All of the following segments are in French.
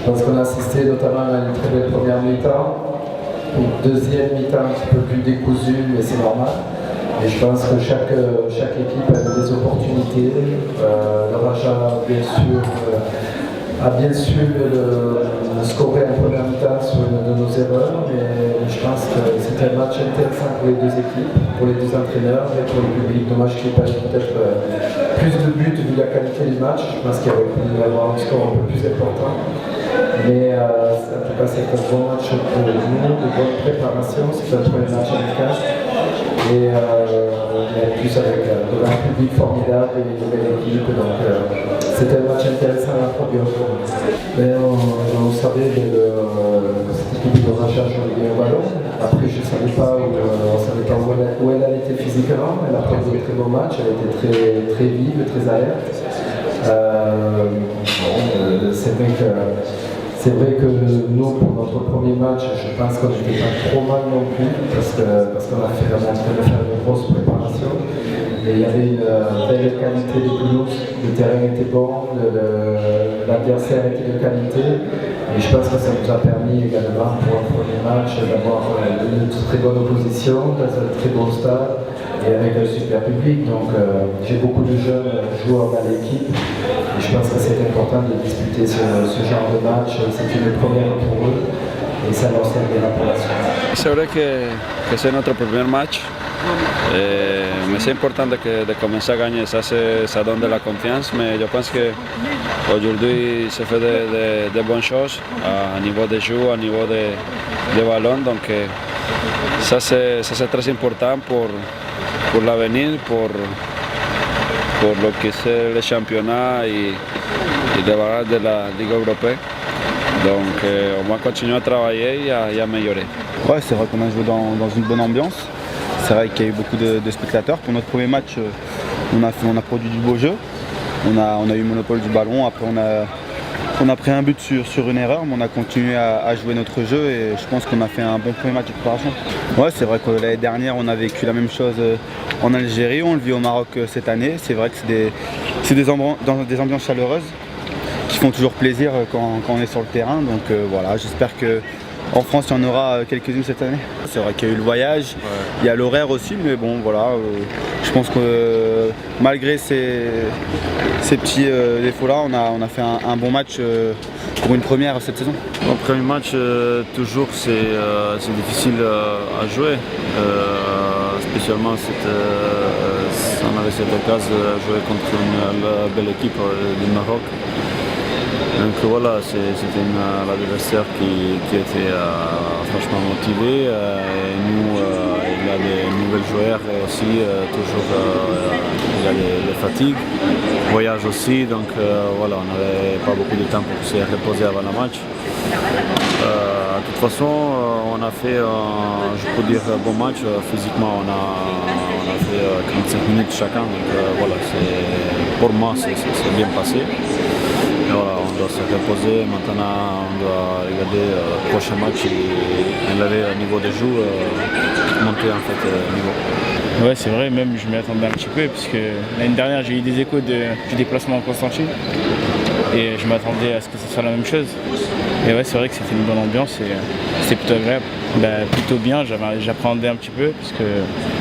pense qu'on a assisté notamment à une très belle première mi-temps, une deuxième mi-temps un petit peu plus décousue, mais c'est normal. Et je pense que chaque équipe a des opportunités. Le Raja, bien sûr, a bien su scorer en première mi-temps sur une de nos erreurs, mais je pense que c'était un match intéressant pour les deux équipes, pour les deux entraîneurs et pour le public. Dommage qu'il n'y ait pas eu peut-être plus de buts vu la qualité du match. Je pense qu'il y aurait pu y avoir un score un peu plus important. Mais en tout cas, c'est un bon match pour nous, de bonne préparation. C'est un premier match amical. Et en plus avec un public formidable et une nouvelle équipe. Donc c'était un match intéressant à produire. Mais on savait que cette équipe de Raja jouait bien au ballon. Après, je ne savais pas où elle était physiquement. Elle a fait de très bons matchs. Elle était très, très vive, très alerte. C'est vrai que nous, pour notre premier match, je pense qu'on n'était pas trop mal non plus, parce qu'on a fait vraiment une grosse préparation. Et il y avait une belle qualité de pelouse, le terrain était bon, l'adversaire était de qualité. Et je pense que ça nous a permis également, pour un premier match, d'avoir une très bonne opposition, dans un très bon stade et avec un super public. Donc j'ai beaucoup de jeunes joueurs dans l'équipe. Et je pense que c'est important de disputer ce genre de match. C'est une première pour eux et ça leur servira pour la suite. C'est vrai que c'est notre premier match, mais c'est important de commencer à gagner. Ça donne de la confiance, mais je pense qu'aujourd'hui, ça fait de bonnes choses à niveau de jeu, à niveau de ballon. Donc ça c'est très important pour l'avenir, pour lo que c'est le championnat et le débat de la Ligue européenne. Donc on va continuer à travailler et à améliorer. Ouais, c'est vrai qu'on a joué dans une bonne ambiance. C'est vrai qu'il y a eu beaucoup de spectateurs. Pour notre premier match, on a produit du beau jeu. On a eu le monopole du ballon. Après on a pris un but sur une erreur, mais on a continué à jouer notre jeu et je pense qu'on a fait un bon premier match de préparation. Ouais, c'est vrai que l'année dernière on a vécu la même chose en Algérie, on le vit au Maroc cette année. C'est vrai que c'est des ambiances chaleureuses qui font toujours plaisir quand on est sur le terrain. Donc voilà, j'espère qu'en France il y en aura quelques-unes cette année. C'est vrai qu'il y a eu le voyage, il y a l'horaire aussi, mais bon voilà, je pense que malgré ces petits défauts-là, on a fait un bon match pour une première cette saison. Au premier match, toujours c'est difficile à jouer, spécialement on avait cette occasion de jouer contre une belle équipe du Maroc. Donc voilà, c'était l'adversaire qui était franchement motivé. Et nous, il a des nouveaux joueurs aussi, toujours il a des fatigues, voyage aussi, donc voilà, on n'avait pas beaucoup de temps pour se reposer avant le match. De toute façon, on a fait, je peux dire, un bon match. Physiquement, on a fait 45 minutes chacun, donc voilà, pour moi, c'est bien passé. Et voilà, on doit se reposer, maintenant on doit regarder le prochain match et élever le niveau de jeu, monter en fait le niveau. Ouais, c'est vrai, même je m'y attendais un petit peu, puisque l'année dernière j'ai eu des échos du déplacement en Constantine et je m'attendais à ce que ce soit la même chose. Et ouais, c'est vrai que c'était une bonne ambiance et c'était plutôt agréable. Plutôt bien, j'appréhendais un petit peu, parce que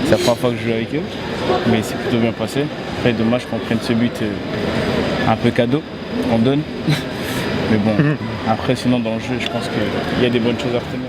c'est la première fois que je joue avec eux, mais c'est plutôt bien passé. Après, dommage qu'on prenne ce but un peu cadeau qu'on donne. Mais bon, après sinon dans le jeu, je pense qu'il y a des bonnes choses à retenir.